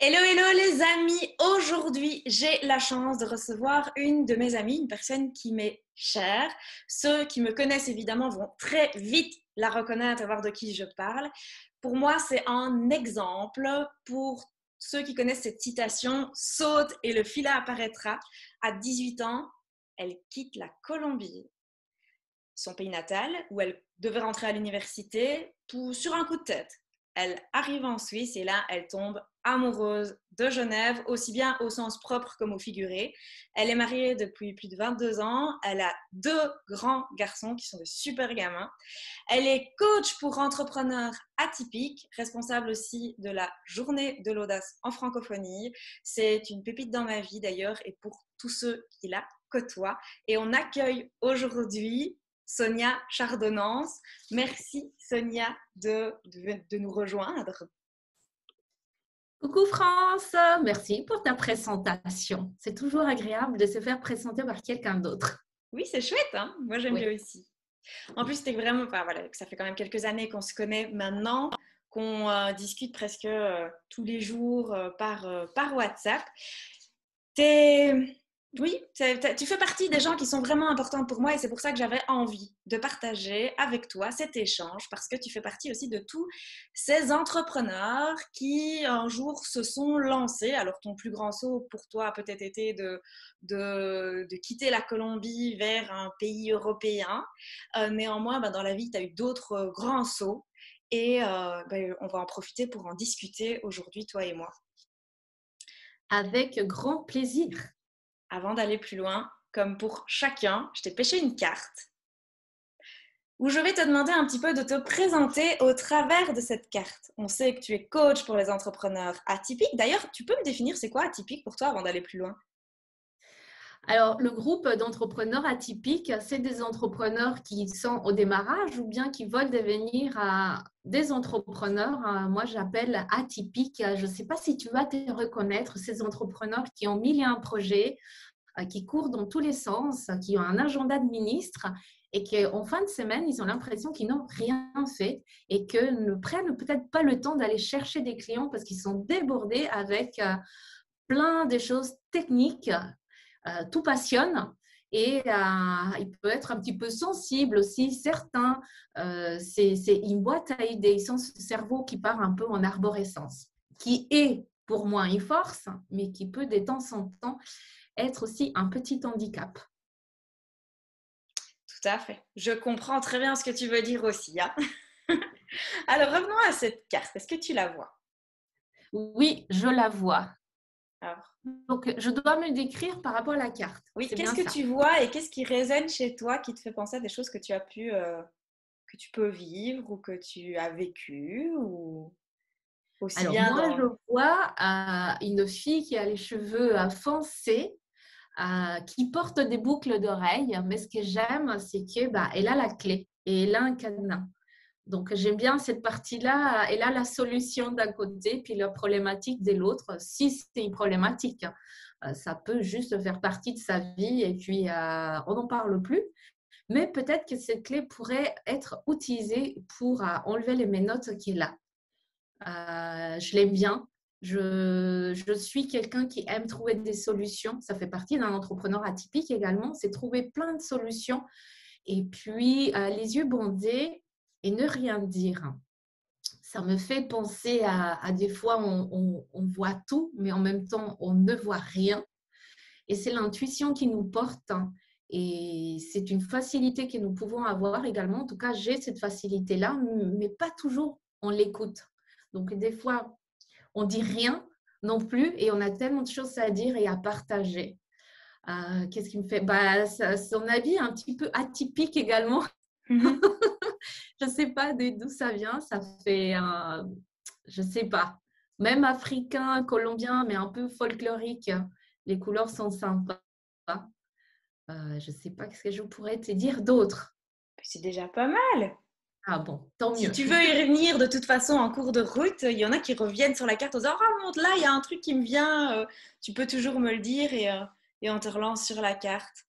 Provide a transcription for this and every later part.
Hello, hello les amis! Aujourd'hui, j'ai la chance de recevoir une de mes amies, une personne qui m'est chère. Ceux qui me connaissent évidemment vont très vite la reconnaître et voir de qui je parle. Pour moi, c'est un exemple. Pour ceux qui connaissent cette citation, saute et le filet apparaîtra. À 18 ans, elle quitte la Colombie, son pays natal, où elle devait rentrer à l'université, tout sur un coup de tête. Elle arrive en Suisse et là, elle tombe amoureuse de Genève, aussi bien au sens propre comme au figuré. Elle est mariée depuis plus de 22 ans. Elle a 2 grands garçons qui sont de super gamins. Elle est coach pour entrepreneurs atypiques, responsable aussi de la journée de l'audace en francophonie. C'est une pépite dans ma vie d'ailleurs et pour tous ceux qui la côtoient. Et on accueille aujourd'hui Sonia Chardonnance. Merci Sonia de nous rejoindre. Coucou France, merci pour ta présentation. C'est toujours agréable de se faire présenter par quelqu'un d'autre. Oui, c'est chouette, hein? Moi j'aime bien Oui. aussi. En plus, c'était vraiment, enfin, voilà, ça fait quand même quelques années qu'on se connaît maintenant, qu'on discute presque tous les jours par WhatsApp. Oui, tu fais partie des gens qui sont vraiment importants pour moi et c'est pour ça que j'avais envie de partager avec toi cet échange parce que tu fais partie aussi de tous ces entrepreneurs qui un jour se sont lancés. Alors ton plus grand saut pour toi a peut-être été de quitter la Colombie vers un pays européen. Néanmoins, dans la vie, tu as eu d'autres grands sauts et on va en profiter pour en discuter aujourd'hui, toi et moi. Avec grand plaisir. Avant d'aller plus loin, comme pour chacun, je t'ai pêché une carte où je vais te demander un petit peu de te présenter au travers de cette carte. On sait que tu es coach pour les entrepreneurs atypiques. D'ailleurs, tu peux me définir c'est quoi atypique pour toi avant d'aller plus loin? Alors, le groupe d'entrepreneurs atypiques, c'est des entrepreneurs qui sont au démarrage ou bien qui veulent devenir des entrepreneurs. Moi, j'appelle atypiques. Je ne sais pas si tu vas te reconnaître, ces entrepreneurs qui ont 1001 projets, qui courent dans tous les sens, qui ont un agenda de ministre et qu'en fin de semaine, ils ont l'impression qu'ils n'ont rien fait et que ne prennent peut-être pas le temps d'aller chercher des clients parce qu'ils sont débordés avec plein de choses techniques. Tout passionne et il peut être un petit peu sensible aussi. Certains, c'est une boîte à idées, ils sont ce cerveau qui part un peu en arborescence, qui est pour moi une force, mais qui peut de temps en temps être aussi un petit handicap. Tout à fait. Je comprends très bien ce que tu veux dire aussi, hein. Alors revenons à cette carte. Est-ce que tu la vois? Oui, je la vois. Alors, Donc, je dois me décrire par rapport à la carte. oui, C'est qu'est-ce bien que ça. tu vois et qu'est-ce qui résonne chez toi qui te fait penser à des choses que tu as pu, que tu peux vivre ou que tu as vécu ou aussi Alors, bien moi, je dans... vois une fille qui a les cheveux foncés, qui porte des boucles d'oreilles. Mais ce que j'aime, c'est que elle a la clé et elle a un cadenas. Donc, j'aime bien cette partie-là. Elle a la solution d'un côté, puis la problématique de l'autre. Si c'est une problématique, ça peut juste faire partie de sa vie et puis on n'en parle plus. Mais peut-être que cette clé pourrait être utilisée pour enlever les menottes qu'il a. Je l'aime bien. Je suis quelqu'un qui aime trouver des solutions. Ça fait partie d'un entrepreneur atypique également. C'est trouver plein de solutions et puis les yeux bandés et ne rien dire. Ça me fait penser à des fois on voit tout, mais en même temps on ne voit rien. Et c'est l'intuition qui nous porte. Et c'est une facilité que nous pouvons avoir également. En tout cas, j'ai cette facilité-là, mais pas toujours on l'écoute. Donc, des fois, on dit rien non plus et on a tellement de choses à dire et à partager. Qu'est-ce qui me fait son avis un petit peu atypique également. Mhm. Je ne sais pas d'où ça vient. Ça fait, je ne sais pas, même africain, colombien, mais un peu folklorique. Les couleurs sont sympas. Je ne sais pas ce que je pourrais te dire d'autre. C'est déjà pas mal. Ah bon, tant Si mieux. tu veux y revenir de toute façon en cours de route, il y en a qui reviennent sur la carte en disant «Oh, monte là, il y a un truc qui me vient, tu peux toujours me le dire et on te relance sur la carte».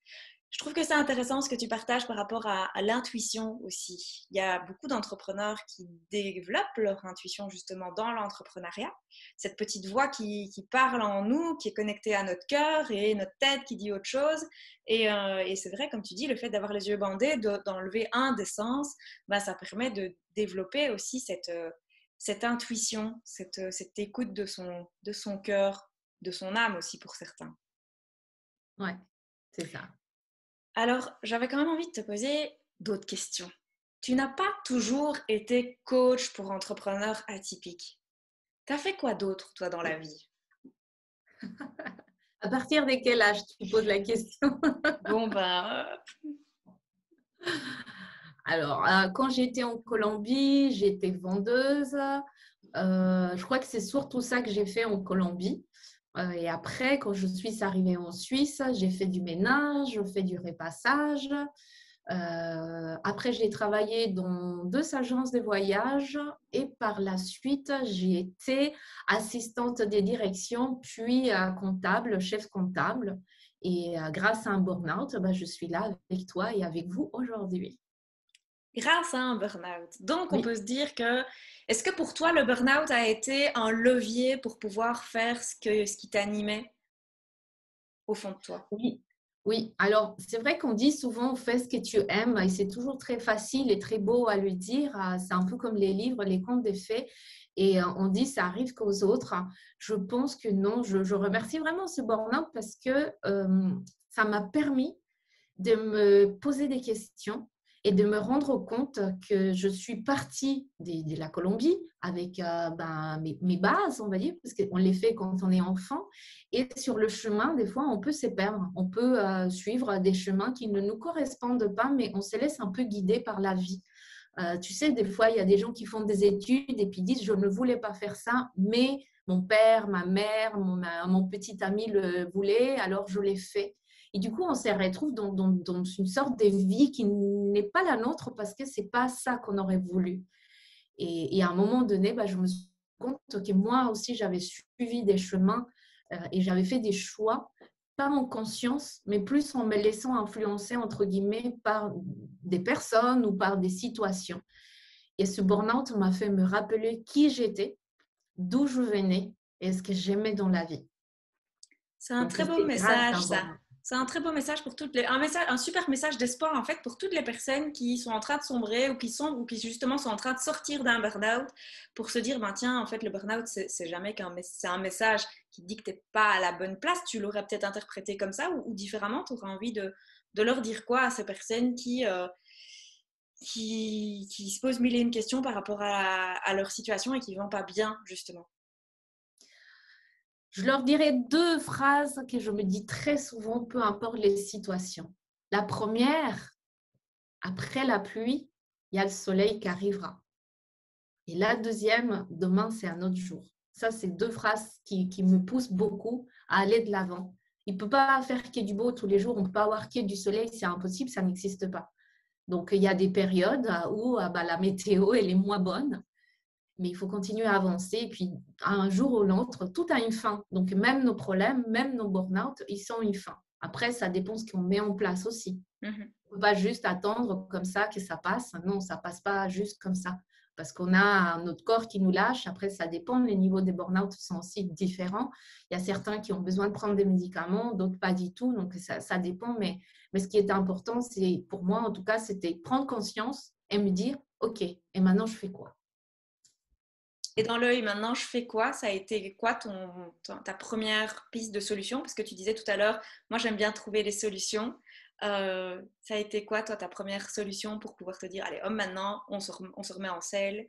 Je trouve que c'est intéressant ce que tu partages par rapport à l'intuition aussi. Il y a beaucoup d'entrepreneurs qui développent leur intuition justement dans l'entrepreneuriat. Cette petite voix qui parle en nous, qui est connectée à notre cœur et notre tête qui dit autre chose. Et c'est vrai, comme tu dis, le fait d'avoir les yeux bandés, d'enlever un des sens, ben, ça permet de développer aussi cette intuition, cette écoute de son cœur, de son âme aussi pour certains. Ouais, c'est ça. Alors, j'avais quand même envie de te poser d'autres questions. Tu n'as pas toujours été coach pour entrepreneurs atypiques. T'as fait quoi d'autre, toi, dans la vie? À partir de quel âge tu poses la question? Bon, ben, Alors, quand j'étais en Colombie, j'étais vendeuse. Je crois que c'est surtout ça que j'ai fait en Colombie. Et après, quand je suis arrivée en Suisse, j'ai fait du ménage, j'ai fait du repassage. Après, j'ai travaillé dans 2 agences de voyage et par la suite, j'ai été assistante des directions, puis comptable, chef comptable. Et grâce à un burn-out, je suis là avec toi et avec vous aujourd'hui. grâce à un burn-out. Donc, on peut Oui. se dire que, est-ce que pour toi, le burn-out a été un levier pour pouvoir faire ce qui t'animait au fond de toi? Oui, oui. Alors, c'est vrai qu'on dit souvent fais ce que tu aimes et c'est toujours très facile et très beau à lui dire. C'est un peu comme les livres, les contes des fées. Et on dit ça arrive qu'aux autres. Je pense que non. Je remercie vraiment ce burn-out parce que ça m'a permis de me poser des questions et de me rendre compte que je suis partie de la Colombie avec mes bases, on va dire, parce qu'on les fait quand on est enfant. Et sur le chemin, des fois, on peut se perdre. On peut suivre des chemins qui ne nous correspondent pas, mais on se laisse un peu guider par la vie. Tu sais, des fois, il y a des gens qui font des études et puis disent, je ne voulais pas faire ça, mais mon père, ma mère, mon petit ami le voulait, alors je l'ai fait. Et du coup, on se retrouve dans une sorte de vie qui n'est pas la nôtre parce que ce n'est pas ça qu'on aurait voulu. Et à un moment donné, je me suis rendu compte que moi aussi, j'avais suivi des chemins et j'avais fait des choix, pas en conscience, mais plus en me laissant influencer, entre guillemets, par des personnes ou par des situations. Et ce burn-out m'a fait me rappeler qui j'étais, d'où je venais et ce que j'aimais dans la vie. C'est un Donc, très beau c'est grâce à message, un ça. burn-out. C'est un très beau message pour toutes les, un super message d'espoir en fait pour toutes les personnes qui sont en train de sombrer ou qui sombrent ou qui justement sont en train de sortir d'un burn-out pour se dire ben tiens en fait le burn-out c'est jamais c'est un message qui te dit que t'es pas à la bonne place. Tu l'aurais peut-être interprété comme ça ou différemment. Tu aurais envie de leur dire quoi à ces personnes qui se posent mille et une questions par rapport à leur situation et qui vont pas bien justement. Je leur dirais 2 phrases que je me dis très souvent, peu importe les situations. La première, après la pluie, il y a le soleil qui arrivera. Et la deuxième, demain, c'est un autre jour. Ça, c'est 2 phrases qui me poussent beaucoup à aller de l'avant. Il ne peut pas faire qu'il y ait du beau tous les jours, on ne peut pas avoir qu'il y ait du soleil, c'est impossible, ça n'existe pas. Donc, il y a des périodes où la météo, elle est moins bonne, mais il faut continuer à avancer. Et puis, un jour ou l'autre, tout a une fin. Donc, même nos problèmes, même nos burn-out, ils ont une fin. Après, ça dépend de ce qu'on met en place aussi. Mm-hmm. On ne peut pas juste attendre comme ça que ça passe. Non, ça ne passe pas juste comme ça. Parce qu'on a notre corps qui nous lâche. Après, ça dépend. Les niveaux des burn-out sont aussi différents. Il y a certains qui ont besoin de prendre des médicaments, d'autres pas du tout. Donc, ça dépend. Mais ce qui est important, c'est, pour moi, en tout cas, c'était prendre conscience et me dire, OK, et maintenant, je fais quoi? Et dans l'œil, maintenant, je fais quoi? Ça a été quoi ta première piste de solution? Parce que tu disais tout à l'heure, moi, j'aime bien trouver les solutions. Ça a été quoi, toi, ta première solution pour pouvoir te dire, allez, hop, maintenant, on se remet en selle?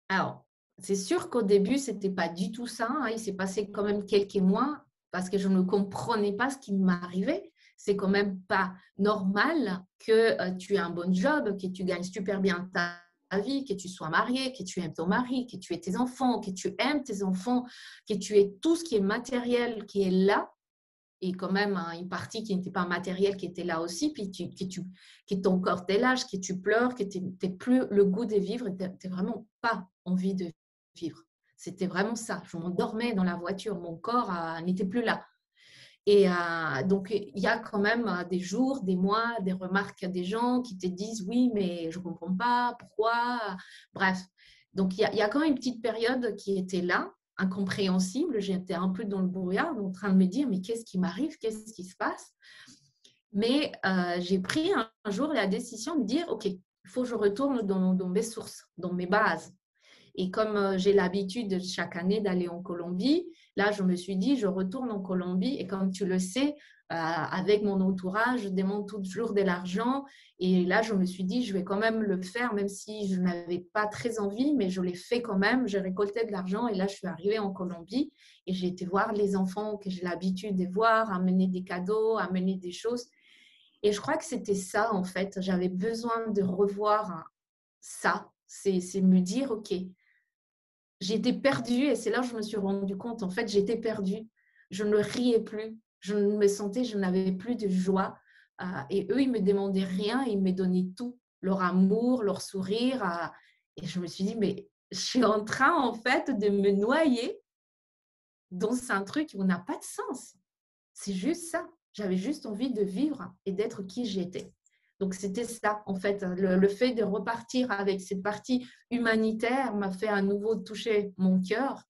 Alors, c'est sûr qu'au début, ce n'était pas du tout ça. Il s'est passé quand même quelques mois parce que je ne comprenais pas ce qui m'arrivait. C'est quand même pas normal que tu aies un bon job, que tu gagnes super bien ta vie, que tu sois marié, que tu aimes ton mari, que tu aies tes enfants, que tu aimes tes enfants, que tu aies tout ce qui est matériel qui est là et quand même une partie qui n'était pas matérielle qui était là aussi, puis que ton corps t'est lâche, que tu pleures, que tu n'as plus le goût de vivre, tu n'as vraiment pas envie de vivre. C'était vraiment ça. Je m'endormais dans la voiture, mon corps n'était plus là. Et donc, il y a quand même des jours, des mois, des remarques des gens qui te disent oui, mais je ne comprends pas, pourquoi. Bref, donc il y a quand même une petite période qui était là, incompréhensible. J'étais un peu dans le brouillard, en train de me dire mais qu'est-ce qui m'arrive, qu'est-ce qui se passe. Mais j'ai pris un jour la décision de me dire ok, il faut que je retourne dans mes sources, dans mes bases. Et comme j'ai l'habitude chaque année d'aller en Colombie, là, je me suis dit, je retourne en Colombie. Et comme tu le sais, avec mon entourage, je demande toujours de l'argent. Et là, je me suis dit, je vais quand même le faire, même si je n'avais pas très envie, mais je l'ai fait quand même. J'ai récolté de l'argent. Et là, je suis arrivée en Colombie et j'ai été voir les enfants que j'ai l'habitude de voir, amener des cadeaux, amener des choses. Et je crois que c'était ça, en fait. J'avais besoin de revoir ça. C'est me dire, OK, j'étais perdue et c'est là que je me suis rendu compte. En fait, j'étais perdue. Je ne riais plus. Je me sentais, je n'avais plus de joie. Et eux, ils me demandaient rien. Ils me donnaient tout. Leur amour, leur sourire. Et je me suis dit, mais je suis en train, en fait, de me noyer dans un truc qui n'a pas de sens. C'est juste ça. J'avais juste envie de vivre et d'être qui j'étais. Donc, c'était ça, en fait. Le fait de repartir avec cette partie humanitaire m'a fait à nouveau toucher mon cœur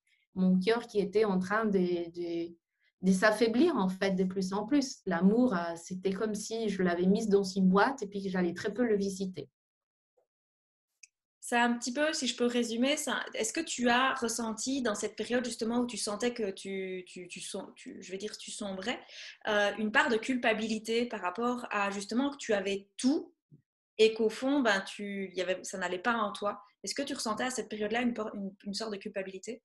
qui était en train de s'affaiblir, en fait, de plus en plus. L'amour, c'était comme si je l'avais mise dans une boîte et puis que j'allais très peu le visiter. C'est un petit peu, si je peux résumer, est-ce que tu as ressenti dans cette période justement où tu sentais que je vais dire, tu sombrais, une part de culpabilité par rapport à justement que tu avais tout et qu'au fond, ben, ça n'allait pas en toi. Est-ce que tu ressentais à cette période-là une sorte de culpabilité?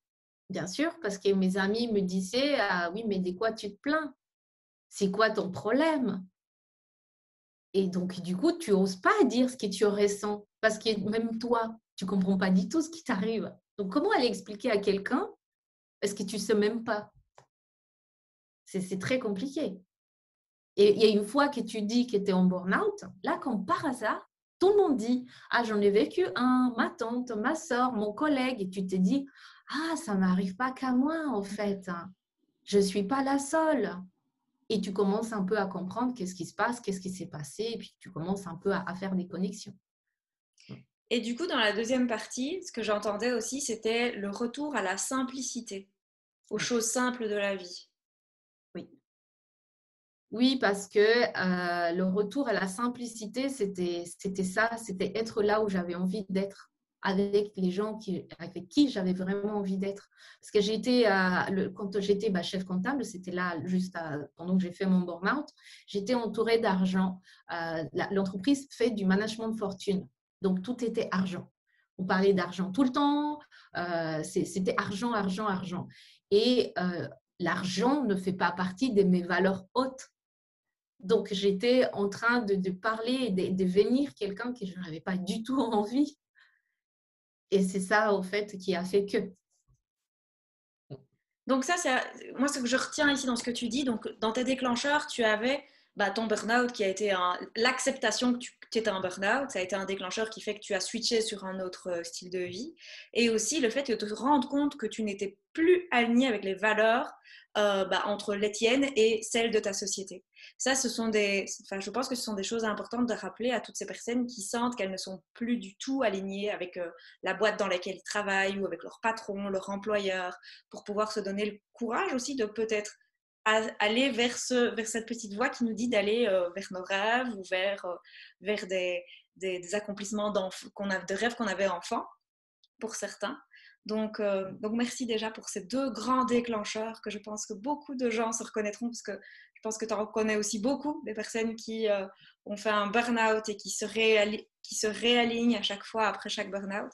Bien sûr, parce que mes amis me disaient, ah oui, mais de quoi tu te plains? C'est quoi ton problème? Et donc, du coup, tu n'oses pas dire ce que tu ressens parce que même toi, tu ne comprends pas du tout ce qui t'arrive. Donc, comment aller expliquer à quelqu'un parce que tu ne sais même pas? C'est très compliqué. Et il y a une fois que tu dis que tu es en burn-out, là, comme par hasard, tout le monde dit, ah, j'en ai vécu un, ma tante, ma soeur, mon collègue. Et tu te dis, ah, ça n'arrive pas qu'à moi, en fait. Je ne suis pas la seule. Et tu commences un peu à comprendre qu'est-ce qui se passe, qu'est-ce qui s'est passé, et puis tu commences un peu à faire des connexions. Et du coup, dans la deuxième partie, ce que j'entendais aussi, c'était le retour à la simplicité, aux Oui, choses simples de la vie. oui. Oui, parce que le retour à la simplicité, c'était ça, c'était être là où j'avais envie d'être, avec les gens avec qui j'avais vraiment envie d'être. Parce que quand j'étais chef comptable, c'était là juste pendant que j'ai fait mon burn-out, j'étais entourée d'argent. L'entreprise fait du management de fortune, donc tout était argent. On parlait d'argent tout le temps, c'était argent, argent, argent. Et l'argent ne fait pas partie de mes valeurs hautes. Donc, j'étais en train de parler et de devenir quelqu'un que je n'avais pas du tout envie. Et c'est ça, au fait, qui a fait que. Donc ça, moi, ce que je retiens ici dans ce que tu dis, donc dans tes déclencheurs, tu avais ton burn-out qui a été l'acceptation que tu étais un burn-out, ça a été un déclencheur qui fait que tu as switché sur un autre style de vie, et aussi le fait de te rendre compte que tu n'étais plus aligné avec les valeurs entre les tiennes et celles de ta société. Ça, je pense que ce sont des choses importantes de rappeler à toutes ces personnes qui sentent qu'elles ne sont plus du tout alignées avec la boîte dans laquelle ils travaillent ou avec leur patron, leur employeur, pour pouvoir se donner le courage aussi de peut-être aller vers cette petite voie qui nous dit d'aller vers nos rêves ou vers des accomplissements de rêves qu'on avait enfant, pour certains. Donc, merci déjà pour ces deux grands déclencheurs que je pense que beaucoup de gens se reconnaîtront, parce que je pense que tu en reconnais aussi beaucoup, des personnes qui ont fait un burn-out et qui se réalignent à chaque fois après chaque burn-out.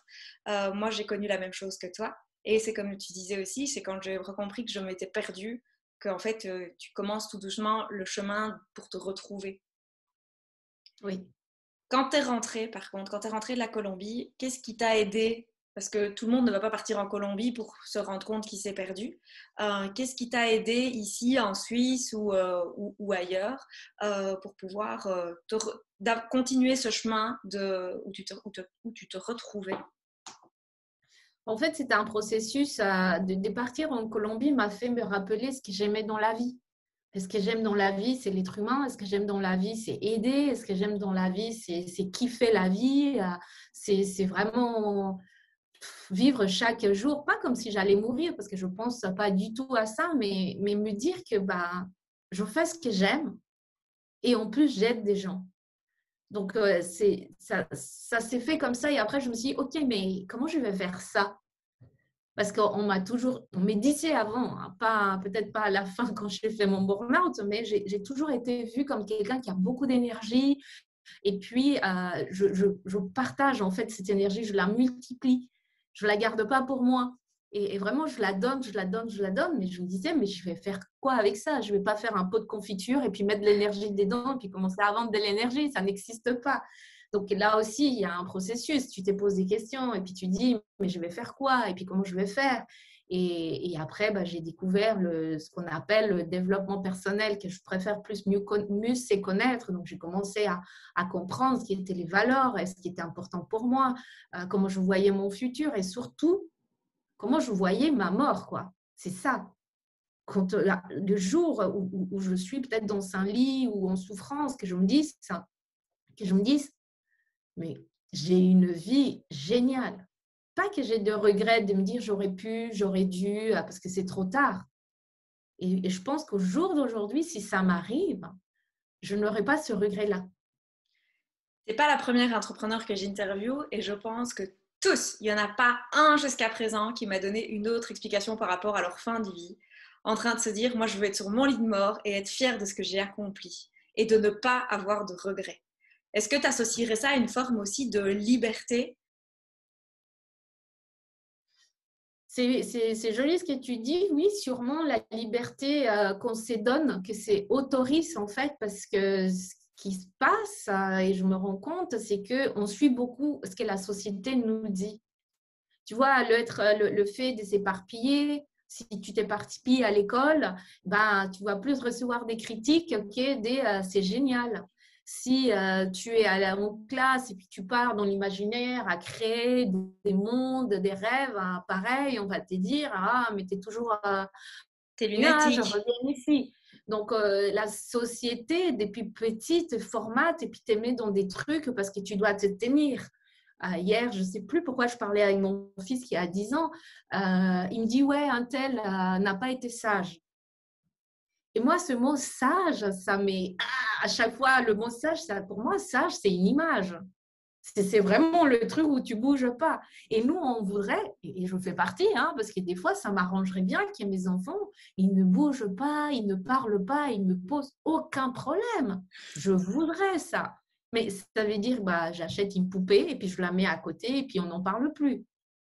Moi, j'ai connu la même chose que toi. Et c'est comme tu disais aussi, c'est quand j'ai compris que je m'étais perdue, qu'en fait, tu commences tout doucement le chemin pour te retrouver. Oui. Quand tu es rentrée, par contre, quand tu es rentrée de la Colombie, qu'est-ce qui t'a aidé? Parce que tout le monde ne va pas partir en Colombie pour se rendre compte qu'il s'est perdu. Qu'est-ce qui t'a aidé ici en Suisse ou ailleurs pour pouvoir continuer ce chemin où tu te retrouvais? En fait, c'était un processus de partir en Colombie m'a fait me rappeler ce que j'aimais dans la vie. Est-ce que j'aime dans la vie, c'est l'être humain? Est-ce que j'aime dans la vie, c'est aider? Est-ce que j'aime dans la vie, c'est kiffer la vie? C'est vraiment vivre chaque jour, pas comme si j'allais mourir, parce que je pense pas du tout à ça, mais me dire que bah, je fais ce que j'aime et en plus, j'aide des gens. Donc, ça s'est fait comme ça. Et après, je me suis dit, OK, mais comment je vais faire ça? Parce qu'on m'a toujours, on me disait avant, hein, pas, peut-être pas à la fin quand j'ai fait mon burn-out, mais j'ai toujours été vue comme quelqu'un qui a beaucoup d'énergie. Et puis, je partage en fait cette énergie, je la multiplie. Je ne la garde pas pour moi. Et vraiment, je la donne, je la donne, je la donne. Mais je me disais, mais je vais faire quoi avec ça? Je ne vais pas faire un pot de confiture et puis mettre de l'énergie dedans et puis commencer à vendre de l'énergie. Ça n'existe pas. Donc là aussi, il y a un processus. Tu te poses des questions et puis tu dis, mais je vais faire quoi? Et puis comment je vais faire? Et après, bah, j'ai découvert ce qu'on appelle le développement personnel, que je préfère mieux c'est connaître. Donc, j'ai commencé à comprendre ce qui étaient les valeurs, et ce qui était important pour moi, comment je voyais mon futur et surtout, comment je voyais ma mort, quoi. C'est ça. Quand, le jour où je suis peut-être dans un lit ou en souffrance, que je me dise ça, que je me dise, mais j'ai une vie géniale. Pas que j'ai de regrets de me dire j'aurais pu, j'aurais dû, parce que c'est trop tard. Et je pense qu'au jour d'aujourd'hui, si ça m'arrive, je n'aurai pas ce regret-là. T'es pas la première entrepreneur que j'interviewe et je pense que tous, il n'y en a pas un jusqu'à présent qui m'a donné une autre explication par rapport à leur fin de vie, en train de se dire, moi je veux être sur mon lit de mort et être fière de ce que j'ai accompli et de ne pas avoir de regrets. Est-ce que tu associerais ça à une forme aussi de liberté? C'est joli ce que tu dis. Oui, sûrement la liberté qu'on se donne, que c'est autorise en fait, parce que ce qui se passe, et je me rends compte, c'est qu'on suit beaucoup ce que la société nous dit. Tu vois, le fait de s'éparpiller, si tu t'éparpilles à l'école, ben, tu vas plus recevoir des critiques que des c'est génial. Si tu es en classe et puis tu pars dans l'imaginaire à créer des mondes, des rêves, hein, pareil, on va te dire, ah, mais tu es toujours T'es nuage, lunatique. reviens ici. Donc, la société, depuis petite, te formate et puis te met dans des trucs parce que tu dois te tenir. Hier, je ne sais plus pourquoi je parlais avec mon fils qui a 10 ans. Il me dit, ouais, un tel n'a pas été sage. Et moi, ce mot sage, ça m'est… à chaque fois, le mot sage, ça, pour moi, sage, c'est une image. C'est vraiment le truc où tu bouges pas. Et nous, on voudrait, et je fais partie, hein, parce que des fois, ça m'arrangerait bien que mes enfants, ils ne bougent pas, ils ne parlent pas, ils ne me posent aucun problème. Je voudrais ça. Mais ça veut dire, bah, j'achète une poupée et puis je la mets à côté et puis on n'en parle plus.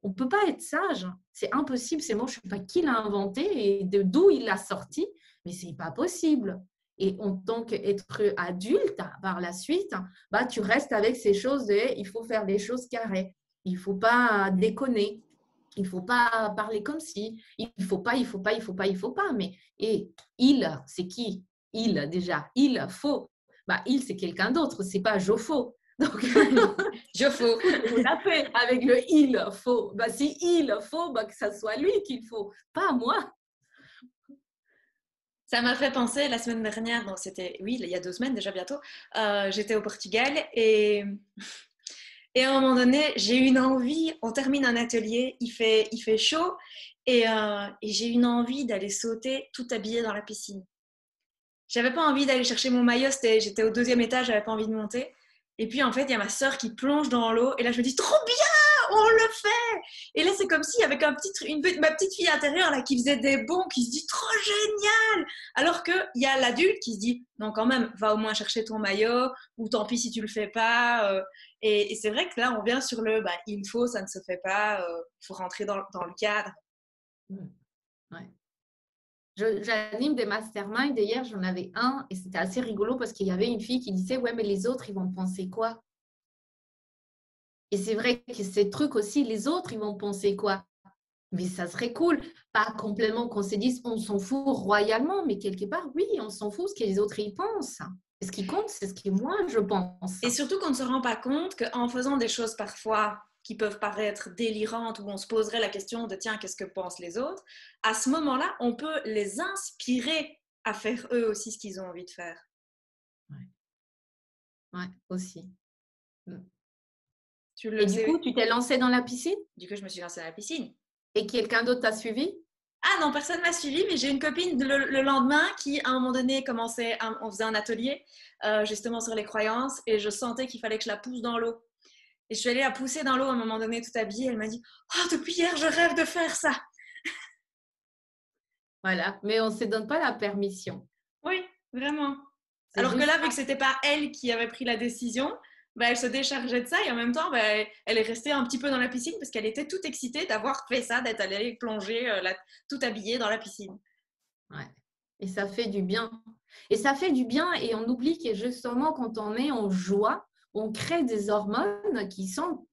On ne peut pas être sage. C'est impossible. C'est moi, je ne sais pas qui l'a inventé et d'où il l'a sorti, mais c'est pas possible. Et en tant qu'être adulte, par la suite, bah, tu restes avec ces choses de il faut faire les choses carrées. Il ne faut pas déconner. Il ne faut pas parler comme si. Il ne faut pas, il ne faut pas, il ne faut pas, il ne faut pas. Mais et il, c'est qui? Il, déjà. Il faut. Bah, il, c'est quelqu'un d'autre. Ce n'est pas je faut. Donc, Je faux. vous la fait avec le il faut. Bah, si il faut, bah, que ça soit lui qu'il faut, pas moi. Ça m'a fait penser la semaine dernière, donc c'était, oui, il y a 2 semaines déjà bientôt, j'étais au Portugal et à un moment donné, j'ai eu une envie, on termine un atelier, il fait chaud et j'ai eu une envie d'aller sauter tout habillée dans la piscine. J'avais pas envie d'aller chercher mon maillot, j'étais au 2e étage, j'avais pas envie de monter. Et puis en fait, il y a ma sœur qui plonge dans l'eau et là je me dis trop bien, on le fait. Et là c'est comme si avec ma petite fille intérieure là qui faisait des bonds, qui se dit trop génial. Alors que il y a l'adulte qui se dit non quand même, va au moins chercher ton maillot ou tant pis si tu le fais pas. Et c'est vrai que là on vient sur il faut, ça ne se fait pas, faut rentrer dans le cadre. Ouais. J'anime des masterminds. D'ailleurs, j'en avais un et c'était assez rigolo parce qu'il y avait une fille qui disait ouais, mais les autres, ils vont penser quoi? Et c'est vrai que ces trucs aussi, les autres, ils vont penser quoi? Mais ça serait cool, pas complètement qu'on se dise on s'en fout royalement, mais quelque part, oui, on s'en fout ce que les autres y pensent. Et ce qui compte, c'est ce que moi je pense. Et surtout qu'on ne se rend pas compte qu'en faisant des choses parfois qui peuvent paraître délirantes, où on se poserait la question de tiens, qu'est-ce que pensent les autres, à ce moment-là, on peut les inspirer à faire eux aussi ce qu'ils ont envie de faire. Ouais, aussi. Tu le Et du sais. coup, tu t'es lancée dans la piscine Du coup, je me suis lancée à la piscine. et quelqu'un d'autre t'a suivi? Ah non, personne m'a suivi, mais j'ai une copine le lendemain qui, à un moment donné, on faisait un atelier justement sur les croyances et je sentais qu'il fallait que je la pousse dans l'eau. Et je suis allée la pousser dans l'eau à un moment donné, tout habillée. Elle m'a dit « Oh, depuis hier, je rêve de faire ça !» Voilà, mais on ne se donne pas la permission. Oui, vraiment. C'est Alors que juste là, vu ça. que c'était pas elle qui avait pris la décision, bah, elle se déchargeait de ça et en même temps, bah, elle est restée un petit peu dans la piscine parce qu'elle était toute excitée d'avoir fait ça, d'être allée plonger tout habillée dans la piscine. Ouais. Et ça fait du bien. Et ça fait du bien et on oublie que justement, quand on est en joie, on crée des hormones qui sont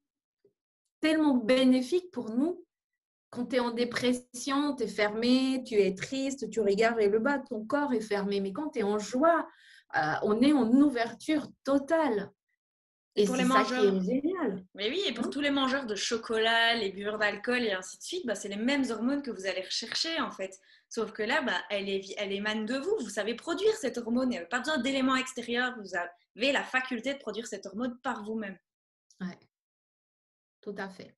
tellement bénéfiques pour nous. Quand tu es en dépression, tu es fermé, tu es triste, tu regardes vers le bas, ton corps est fermé. Mais quand tu es en joie, on est en ouverture totale. Et Et pour les c'est ça qui mangeurs, est génial. mais oui, et pour Hein. tous les mangeurs de chocolat, les buveurs d'alcool et ainsi de suite, bah, c'est les mêmes hormones que vous allez rechercher en fait. Sauf que là, bah, elle émane de vous. Vous savez produire cette hormone. Il n'y a pas besoin d'éléments extérieurs. Vous avez la faculté de produire cette hormone par vous-même. Ouais, tout à fait.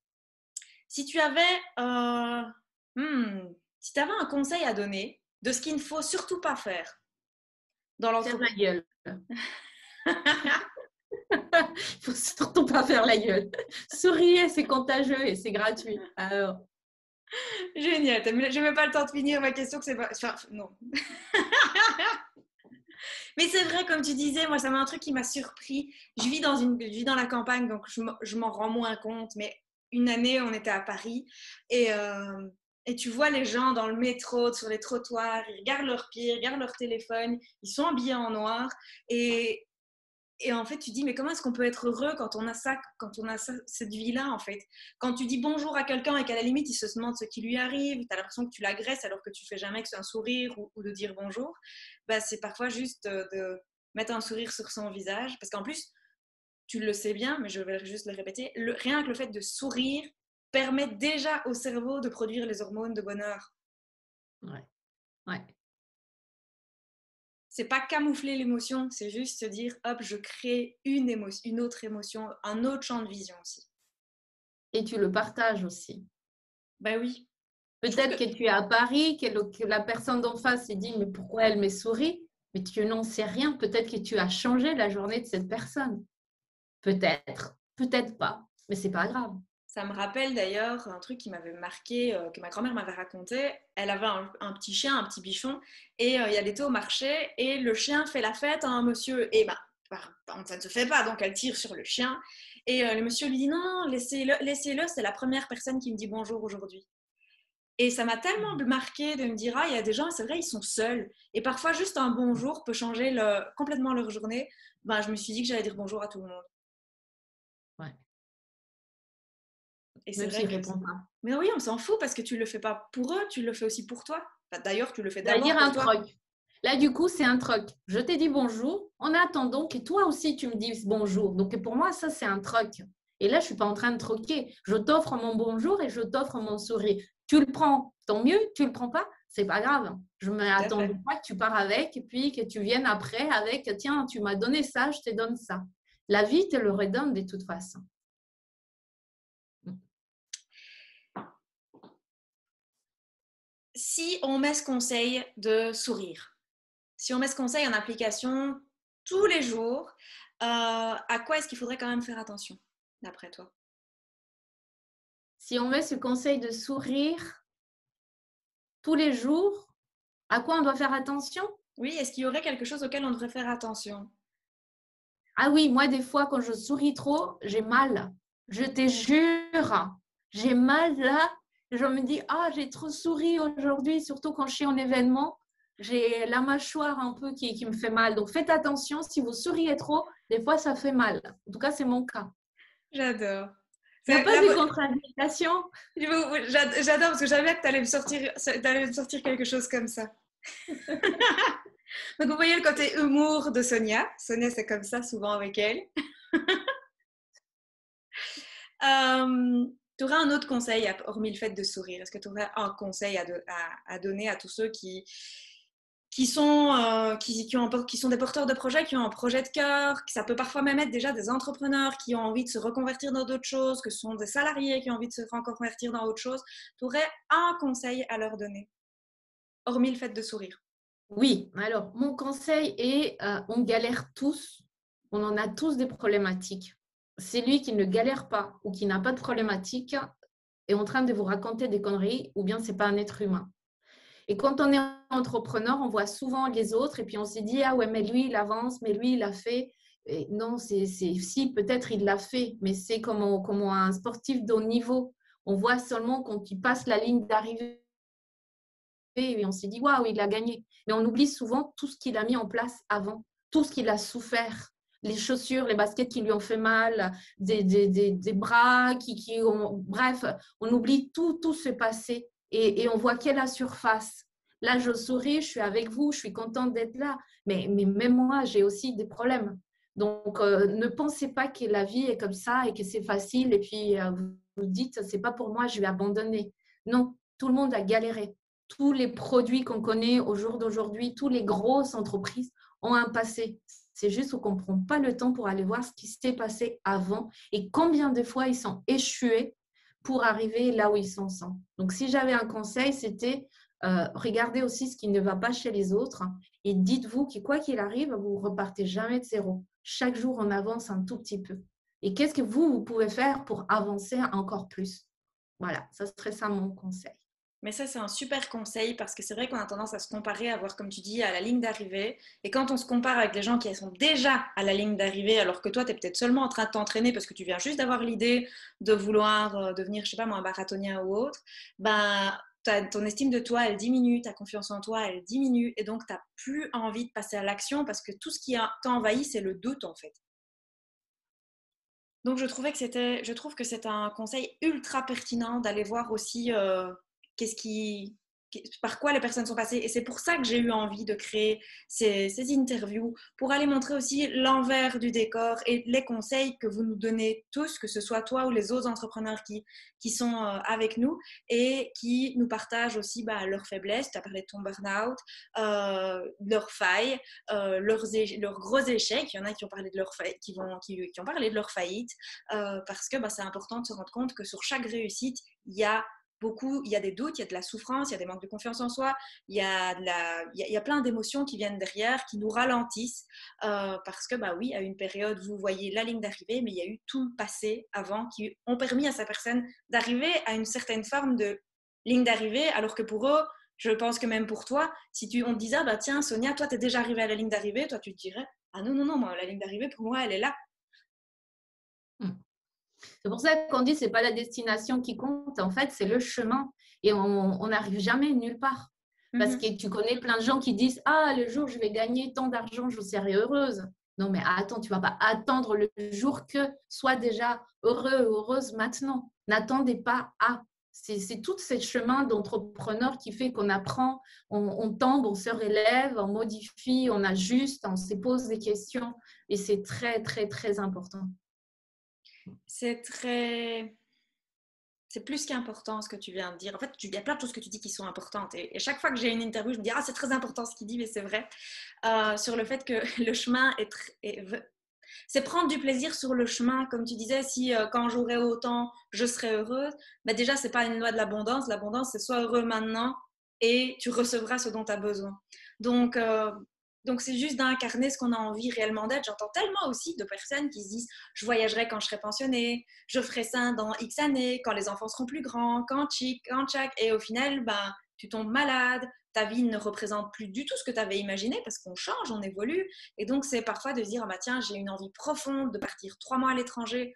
Si tu avais, si tu avais un conseil à donner de ce qu'il ne faut surtout pas faire dans Faire la l'entreprise. gueule. Il faut surtout pas faire la gueule. Sourire, c'est contagieux et c'est gratuit. Alors, Génial. Je n'ai même pas le temps de finir ma question que c'est pas. Enfin, non. Mais c'est vrai, comme tu disais, moi, ça m'a un truc qui m'a surpris. Je vis dans la campagne, donc je m'en rends moins compte. Mais une année, on était à Paris et, euh, et tu vois les gens dans le métro, sur les trottoirs, ils regardent leurs pieds, ils regardent leur téléphone, ils sont habillés en noir et, et en fait, tu dis, mais comment est-ce qu'on peut être heureux quand on a ça, cette vie-là, en fait? Quand tu dis bonjour à quelqu'un et qu'à la limite, il se demande ce qui lui arrive, tu as l'impression que tu l'agresses alors que tu fais jamais que c'est un sourire ou de dire bonjour, bah, c'est parfois juste de mettre un sourire sur son visage. Parce qu'en plus, tu le sais bien, mais je vais juste le répéter, rien que le fait de sourire permet déjà au cerveau de produire les hormones de bonheur. ouais, ouais. C'est pas camoufler l'émotion, c'est juste se dire, hop, je crée une autre émotion, un autre champ de vision aussi. Et tu le partages aussi. Ben oui. Je trouve Peut-être que que tu es à Paris, que la personne d'en face s'est dit, mais pourquoi elle me sourit? Mais tu n'en sais rien. Peut-être que tu as changé la journée de cette personne. Peut-être, peut-être pas, mais c'est pas grave. ça me rappelle d'ailleurs un truc qui m'avait marqué, que ma grand-mère m'avait raconté. Elle avait un petit chien, un petit bichon, et elle était au marché, et le chien fait la fête à un monsieur. Et ben, ça ne se fait pas, donc elle tire sur le chien. Et le monsieur lui dit non, laissez-le, c'est la première personne qui me dit bonjour aujourd'hui. Et ça m'a tellement marqué de me dire, ah, il y a des gens, c'est vrai, ils sont seuls. Et parfois, juste un bonjour peut changer complètement leur journée. Ben, je me suis dit que j'allais dire bonjour à tout le monde. Ouais. Et c'est Même vrai s'il que... répond pas. Mais oui, on s'en fout parce que tu le fais pas pour eux, tu le fais aussi pour toi. Enfin, d'ailleurs, tu le fais J'allais d'abord dire pour un toi. troc. Là, du coup, c'est un troc. Je t'ai dit bonjour en attendant que toi aussi tu me dises bonjour. Donc, pour moi, ça, c'est un troc. Et là, je ne suis pas en train de troquer. Je t'offre mon bonjour et je t'offre mon sourire. Tu le prends, tant mieux. Tu ne le prends pas, c'est pas grave. Je ne Tout à m'attends fait. pas que tu pars avec et puis que tu viennes après avec tiens, tu m'as donné ça, je te donne ça. La vie te le redonne de toute façon. Si on met ce conseil de sourire, si on met ce conseil en application tous les jours, à quoi est-ce qu'il faudrait quand même faire attention, d'après toi? Si on met ce conseil de sourire tous les jours, à quoi on doit faire attention? Oui, est-ce qu'il y aurait quelque chose auquel on devrait faire attention? Ah oui, moi, des fois, quand je souris trop, j'ai mal. Je te jure, j'ai mal là. Je me dis, ah, j'ai trop souri aujourd'hui, surtout quand je suis en événement. J'ai la mâchoire un peu qui me fait mal. Donc, faites attention, si vous souriez trop, des fois, ça fait mal. En tout cas, c'est mon cas. J'adore. Il n'y a pas de contre-indication. J'adore parce que je savais que tu allais me sortir quelque chose comme ça. Donc, vous voyez le côté humour de Sonia. Sonia, c'est comme ça souvent avec elle. Tu aurais un autre conseil, hormis le fait de sourire? Est-ce que tu aurais un conseil à donner à tous ceux qui sont, qui sont des porteurs de projets, qui ont un projet de cœur, ça peut parfois même être déjà des entrepreneurs qui ont envie de se reconvertir dans d'autres choses, que ce sont des salariés qui ont envie de se reconvertir dans autre chose. Tu aurais un conseil à leur donner, hormis le fait de sourire? Oui, alors mon conseil est, on galère tous, on en a tous des problématiques. Celui qui ne galère pas ou qui n'a pas de problématique est en train de vous raconter des conneries ou bien c'est pas un être humain. Et quand on est entrepreneur, on voit souvent les autres et puis on se dit, ah ouais, mais lui, il avance, mais lui, il a fait. Et non, si, peut-être il l'a fait, mais c'est comme un sportif de haut niveau. On voit seulement quand il passe la ligne d'arrivée et on s'est dit, waouh, il a gagné. Mais on oublie souvent tout ce qu'il a mis en place avant, tout ce qu'il a souffert. Les chaussures, les baskets qui lui ont fait mal, des bras qui ont... Bref, on oublie tout ce passé et on voit qu'à la surface. Là, je souris, je suis avec vous, je suis contente d'être là. Mais même moi, j'ai aussi des problèmes. Donc, ne pensez pas que la vie est comme ça et que c'est facile et puis vous dites, c'est pas pour moi, je vais abandonner. Non, tout le monde a galéré. Tous les produits qu'on connaît au jour d'aujourd'hui, toutes les grosses entreprises ont un passé. C'est juste qu'on ne prend pas le temps pour aller voir ce qui s'est passé avant et combien de fois ils sont échoués pour arriver là où ils sont. Donc, si j'avais un conseil, c'était regardez aussi ce qui ne va pas chez les autres et dites-vous que quoi qu'il arrive, vous ne repartez jamais de zéro. Chaque jour, on avance un tout petit peu. Et qu'est-ce que vous pouvez faire pour avancer encore plus? Voilà, ça serait ça mon conseil. Mais ça, c'est un super conseil parce que c'est vrai qu'on a tendance à se comparer, à voir, comme tu dis, à la ligne d'arrivée. Et quand on se compare avec les gens qui sont déjà à la ligne d'arrivée, alors que toi, tu es peut-être seulement en train de t'entraîner parce que tu viens juste d'avoir l'idée de vouloir devenir, je sais pas moi, un marathonien ou autre, ben, ton estime de toi, elle diminue, ta confiance en toi, elle diminue. Et donc, tu n'as plus envie de passer à l'action parce que tout ce qui t'envahit, c'est le doute, en fait. Donc, je trouve que c'est un conseil ultra pertinent d'aller voir aussi qu'est-ce qui, par quoi les personnes sont passées. Et c'est pour ça que j'ai eu envie de créer ces interviews, pour aller montrer aussi l'envers du décor et les conseils que vous nous donnez tous, que ce soit toi ou les autres entrepreneurs qui sont avec nous et qui nous partagent aussi bah, leurs faiblesses. Tu as parlé de ton burn-out, leurs failles, leurs gros échecs. Il y en a qui ont parlé de leurs failles, qui ont parlé de leurs faillites, parce que bah, c'est important de se rendre compte que sur chaque réussite, il y a il y a des doutes, il y a de la souffrance, il y a des manques de confiance en soi, il y a plein d'émotions qui viennent derrière, qui nous ralentissent, parce que, bah oui, à une période, vous voyez la ligne d'arrivée, mais il y a eu tout le passé avant qui ont permis à sa personne d'arriver à une certaine forme de ligne d'arrivée, alors que pour eux, je pense que même pour toi, si on te disait, ah, bah tiens, Sonia, toi, tu es déjà arrivée à la ligne d'arrivée, toi, tu te dirais, ah non, non, non, moi, la ligne d'arrivée, pour moi, elle est là. C'est pour ça qu'on dit que ce n'est pas la destination qui compte, en fait, c'est le chemin. Et on n'arrive jamais nulle part. Parce Mm-hmm. que tu connais plein de gens qui disent ah, le jour où je vais gagner tant d'argent, je serai heureuse. Non, mais attends, tu ne vas pas attendre le jour que sois déjà heureux ou heureuse maintenant. N'attendez pas à. C'est tout ce chemin d'entrepreneur qui fait qu'on apprend, on tombe, on se relève, on modifie, on ajuste, on se pose des questions. Et c'est très, très, très important. C'est très... C'est plus qu'important ce que tu viens de dire. En fait, il y a plein de choses que tu dis qui sont importantes. Et chaque fois que j'ai une interview, je me dis, ah, c'est très important ce qu'il dit, mais c'est vrai. Sur le fait que le chemin c'est prendre du plaisir sur le chemin. Comme tu disais, si quand j'aurai autant, je serai heureuse. Mais déjà, c'est pas une loi de l'abondance. L'abondance, c'est soit heureux maintenant et tu recevras ce dont tu as besoin. Donc, euh, donc c'est juste d'incarner ce qu'on a envie réellement d'être. J'entends tellement aussi de personnes qui se disent, je voyagerai quand je serai pensionnée, je ferai ça dans X années, quand les enfants seront plus grands, quand chic, quand chac. Et au final, ben, tu tombes malade, ta vie ne représente plus du tout ce que tu avais imaginé parce qu'on change, on évolue. Et donc, c'est parfois de se dire, ah bah tiens, j'ai une envie profonde de partir 3 mois à l'étranger.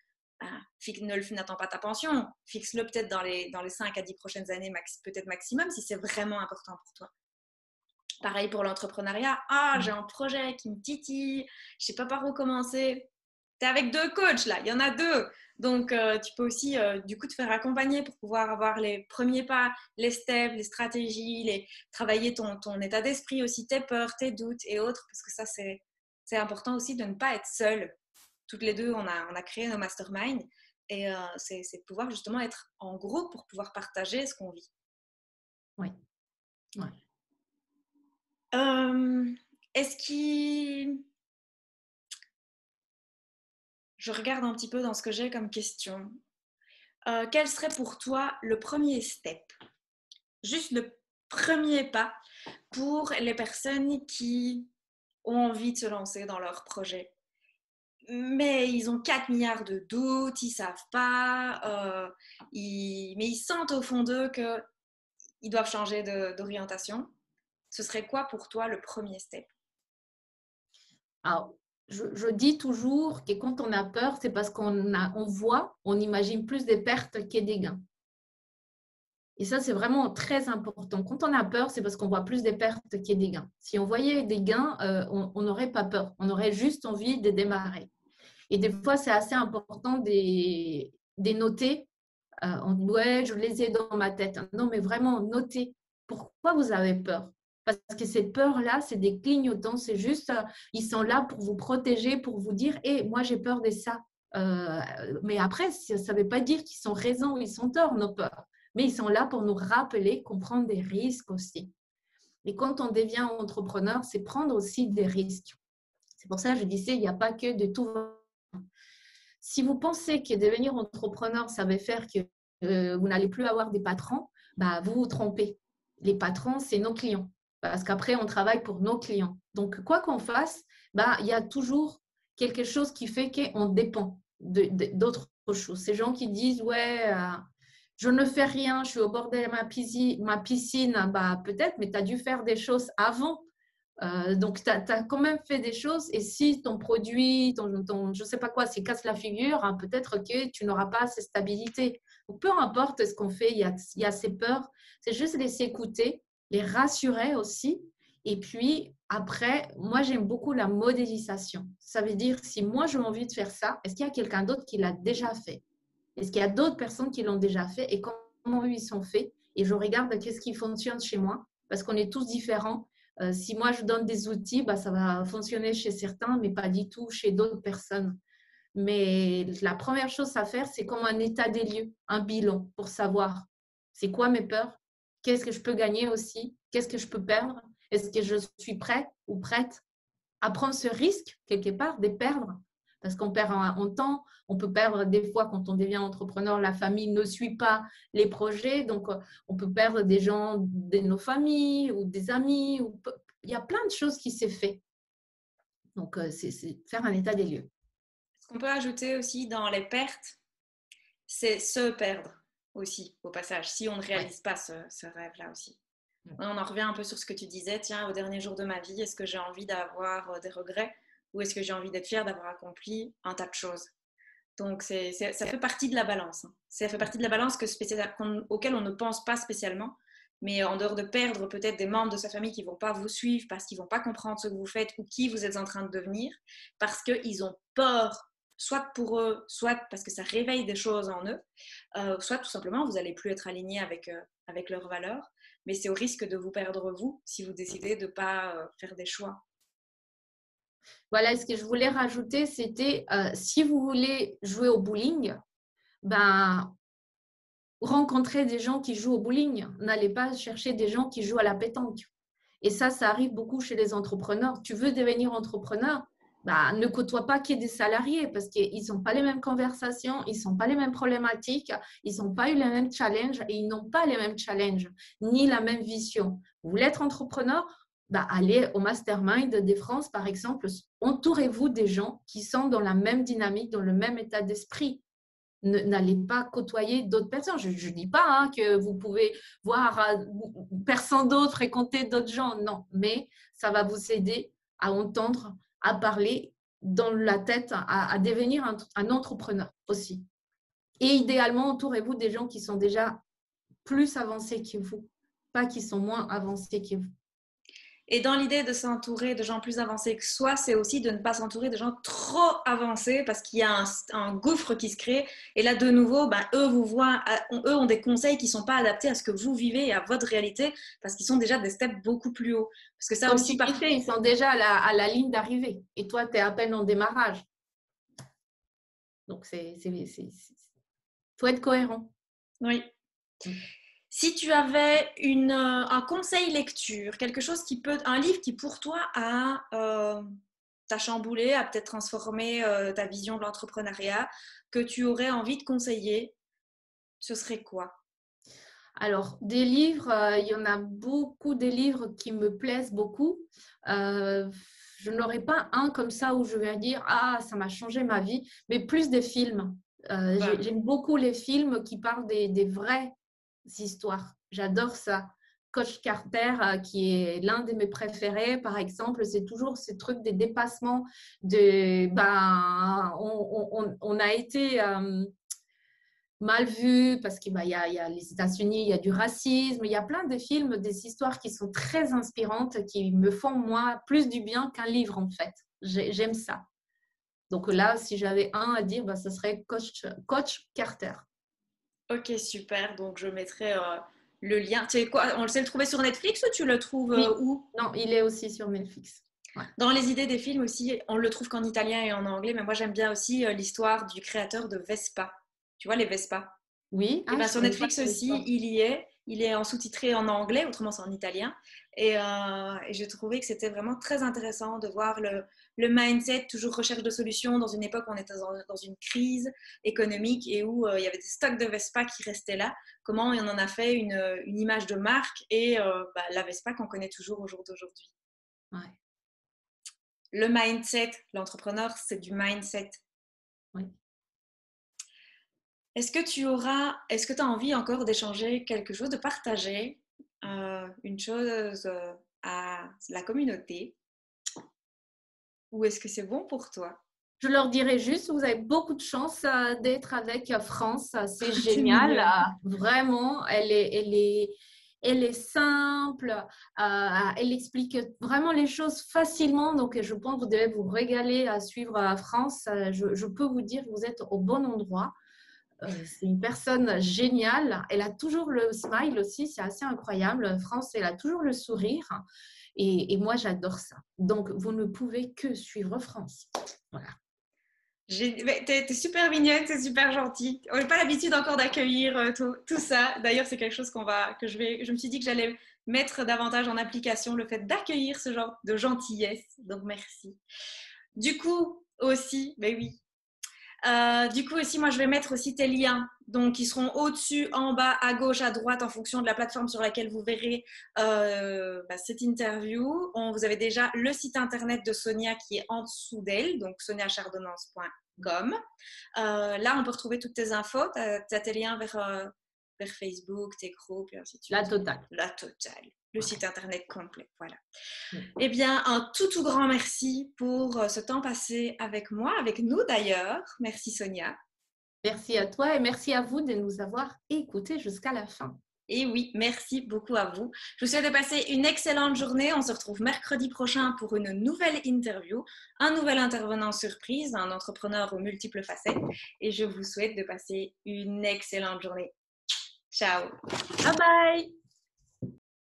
N'attends pas ta pension, fixe-le peut-être dans les 5 à 10 prochaines années, peut-être maximum, si c'est vraiment important pour toi. Pareil pour l'entrepreneuriat. Ah, j'ai un projet qui me titille, je sais pas par où commencer. Tu es avec 2 coachs là, il y en a 2. Donc, tu peux aussi du coup te faire accompagner pour pouvoir avoir les premiers pas, les steps, les stratégies, travailler ton état d'esprit aussi, tes peurs, tes doutes et autres, parce que ça, c'est important aussi de ne pas être seule. Toutes les deux, on a créé nos masterminds et c'est de pouvoir justement être en groupe pour pouvoir partager ce qu'on vit. Oui. Ouais. est-ce qu'il... Je regarde un petit peu dans ce que j'ai comme question. Quel serait pour toi le premier step? Juste le premier pas pour les personnes qui ont envie de se lancer dans leur projet. Mais ils ont 4 milliards de doutes, ils savent pas, mais ils sentent au fond d'eux qu'ils doivent changer d'orientation. Ce serait quoi pour toi le premier step? Alors, je dis toujours que quand on a peur, c'est parce on voit, on imagine plus des pertes que des gains. Et ça, c'est vraiment très important. Quand on a peur, c'est parce qu'on voit plus des pertes que des gains. Si on voyait des gains, on n'aurait pas peur. On aurait juste envie de démarrer. Et des fois, c'est assez important de noter. On dit, ouais, je les ai dans ma tête. Non, mais vraiment, notez pourquoi vous avez peur. Parce que ces peurs-là, c'est des clignotants. C'est juste, ils sont là pour vous protéger, pour vous dire, hé, moi, j'ai peur de ça. Mais après, ça ne veut pas dire qu'ils sont raisons ou ils sont torts, nos peurs. Mais ils sont là pour nous rappeler qu'on prend des risques aussi. Et quand on devient entrepreneur, c'est prendre aussi des risques. C'est pour ça que je disais, il n'y a pas que de tout. Si vous pensez que devenir entrepreneur, ça veut faire que vous n'allez plus avoir des patrons, bah, vous vous trompez. Les patrons, c'est nos clients. Parce qu'après, on travaille pour nos clients. Donc, quoi qu'on fasse, bah, il y a toujours quelque chose qui fait qu'on dépend d'autres choses. Ces gens qui disent, ouais, je ne fais rien, je suis au bord de ma piscine, bah, peut-être, mais tu as dû faire des choses avant. Donc, tu as quand même fait des choses et si ton produit, je ne sais pas quoi, s'il casse la figure, hein, peut-être que tu n'auras pas cette stabilité. Donc, peu importe ce qu'on fait, il y a ces peurs. C'est juste laisser écouter, les rassurer aussi. Et puis, après, moi, j'aime beaucoup la modélisation. Ça veut dire, si moi, j'ai envie de faire ça, est-ce qu'il y a quelqu'un d'autre qui l'a déjà fait? Est-ce qu'il y a d'autres personnes qui l'ont déjà fait et comment ils sont faits? Et je regarde qu'est-ce qui fonctionne chez moi parce qu'on est tous différents. Si moi, je donne des outils, bah, ça va fonctionner chez certains, mais pas du tout chez d'autres personnes. Mais la première chose à faire, c'est comme un état des lieux, un bilan pour savoir c'est quoi mes peurs, qu'est-ce que je peux gagner aussi, qu'est-ce que je peux perdre, est-ce que je suis prêt ou prête à prendre ce risque, quelque part, de perdre. Parce qu'on perd en temps, on peut perdre des fois quand on devient entrepreneur, la famille ne suit pas les projets, donc on peut perdre des gens de nos familles ou des amis. Il y a plein de choses qui s'est fait. Donc, c'est faire un état des lieux. Ce qu'on peut ajouter aussi dans les pertes, c'est se perdre aussi au passage, si on ne Ouais. réalise pas ce rêve-là aussi. On en revient un peu sur ce que tu disais, tiens, au dernier jour de ma vie, est-ce que j'ai envie d'avoir des regrets ou est-ce que j'ai envie d'être fière d'avoir accompli un tas de choses? Donc ça fait partie de la balance. Hein. Ça fait partie de la balance auquel on ne pense pas spécialement. Mais en dehors de perdre peut-être des membres de sa famille qui ne vont pas vous suivre parce qu'ils ne vont pas comprendre ce que vous faites ou qui vous êtes en train de devenir, parce qu'ils ont peur, soit pour eux, soit parce que ça réveille des choses en eux, soit tout simplement vous n'allez plus être aligné avec leurs valeurs. Mais c'est au risque de vous perdre vous si vous décidez de ne pas faire des choix. Voilà, ce que je voulais rajouter, c'était si vous voulez jouer au bowling, ben, rencontrer des gens qui jouent au bowling. N'allez pas chercher des gens qui jouent à la pétanque. Et ça arrive beaucoup chez les entrepreneurs. Tu veux devenir entrepreneur, bah, ne côtoie pas qu'il y ait des salariés parce qu'ils n'ont pas les mêmes conversations, ils n'ont pas les mêmes problématiques, ils n'ont pas eu les mêmes challenges et ils n'ont pas les mêmes challenges, ni la même vision. Vous voulez être entrepreneur? Bah, allez au Mastermind des France, par exemple. Entourez-vous des gens qui sont dans la même dynamique, dans le même état d'esprit. N'allez pas côtoyer d'autres personnes. Je ne dis pas hein, que vous pouvez voir personne d'autre, fréquenter d'autres gens, non, mais ça va vous aider à entendre, à parler dans la tête, à devenir un entrepreneur aussi. Et idéalement, entourez-vous des gens qui sont déjà plus avancés que vous, pas qui sont moins avancés que vous. Et dans l'idée de s'entourer de gens plus avancés que soi, c'est aussi de ne pas s'entourer de gens trop avancés parce qu'il y a un gouffre qui se crée. Et là, de nouveau, ben, eux ont des conseils qui ne sont pas adaptés à ce que vous vivez et à votre réalité parce qu'ils sont déjà des steps beaucoup plus hauts. Parce que ça Comme aussi, tu disais, ils sont déjà à la ligne d'arrivée et toi, tu es à peine en démarrage. Donc, faut être cohérent. Oui. Si tu avais un conseil lecture, quelque chose un livre qui pour toi t'a chamboulé, a peut-être transformé ta vision de l'entrepreneuriat, que tu aurais envie de conseiller, ce serait quoi? Alors, des livres, il y en a beaucoup des livres qui me plaisent beaucoup. Euh, je n'aurais pas un comme ça où je vais dire, ah, ça m'a changé ma vie, mais plus des films. Ouais. J'aime beaucoup les films qui parlent des vraies histoires. J'adore ça. Coach Carter, qui est l'un de mes préférés, par exemple, c'est toujours ce truc des dépassements. On a été mal vu parce qu'il y a les États-Unis, il y a du racisme, il y a plein de films, des histoires qui sont très inspirantes, qui me font, moi, plus du bien qu'un livre, en fait. J'aime ça. Donc là, si j'avais un à dire, ce serait Coach Carter. Ok, super. Donc, je mettrai le lien. Tu sais quoi, on le sait le trouver sur Netflix ou tu le trouves Oui, où? non, il est aussi sur Netflix. Ouais. Dans les idées des films aussi, on le trouve qu'en italien et en anglais, mais moi j'aime bien aussi l'histoire du créateur de Vespa. Tu vois les Vespa? Oui, Et ah, bien je sur ne connais pas Netflix cette aussi, histoire. il est en sous-titré en anglais, autrement c'est en italien. Et j'ai trouvé que c'était vraiment très intéressant de voir le mindset, toujours recherche de solutions dans une époque où on était dans une crise économique et où il y avait des stocks de Vespa qui restaient là. Comment on en a fait une image de marque et la Vespa qu'on connaît toujours au jour d'aujourd'hui. Ouais, Le mindset, l'entrepreneur, c'est du mindset. ouais. Est-ce que tu as envie encore d'échanger quelque chose, de partager une chose à la communauté? Ou est-ce que c'est bon pour toi? Je leur dirais juste, vous avez beaucoup de chance d'être avec France. C'est T'es génial. mignonne. Vraiment, elle est simple. Elle explique vraiment les choses facilement. Donc, je pense que vous devez vous régaler à suivre France. Je peux vous dire que vous êtes au bon endroit. C'est une personne géniale. Elle a toujours le smile aussi. C'est assez incroyable. France, elle a toujours le sourire. Et moi, j'adore ça. Donc, vous ne pouvez que suivre France. Voilà. T'es super mignonne, c'est super gentil. On n'a pas l'habitude encore d'accueillir tout ça. D'ailleurs, c'est quelque chose je me suis dit que j'allais mettre davantage en application le fait d'accueillir ce genre de gentillesse. Donc, merci. Du coup, aussi, ben oui, du coup aussi, moi, je vais mettre aussi tes liens. Donc, ils seront au-dessus, en bas, à gauche, à droite, en fonction de la plateforme sur laquelle vous verrez cette interview. Vous avez déjà le site internet de Sonia qui est en dessous d'elle, donc soniachardonnance.com. Là, on peut retrouver toutes tes infos. Tu as tes liens vers Facebook, tes groupes, et ainsi de La suite. totale. La totale. Le Ouais. site internet complet, voilà. Mm. Eh bien, un tout grand merci pour ce temps passé avec moi, avec nous d'ailleurs. Merci Sonia. Merci à toi et merci à vous de nous avoir écoutés jusqu'à la fin. Et oui, merci beaucoup à vous. Je vous souhaite de passer une excellente journée. On se retrouve mercredi prochain pour une nouvelle interview, un nouvel intervenant surprise, un entrepreneur aux multiples facettes. Et je vous souhaite de passer une excellente journée. Ciao. Bye bye!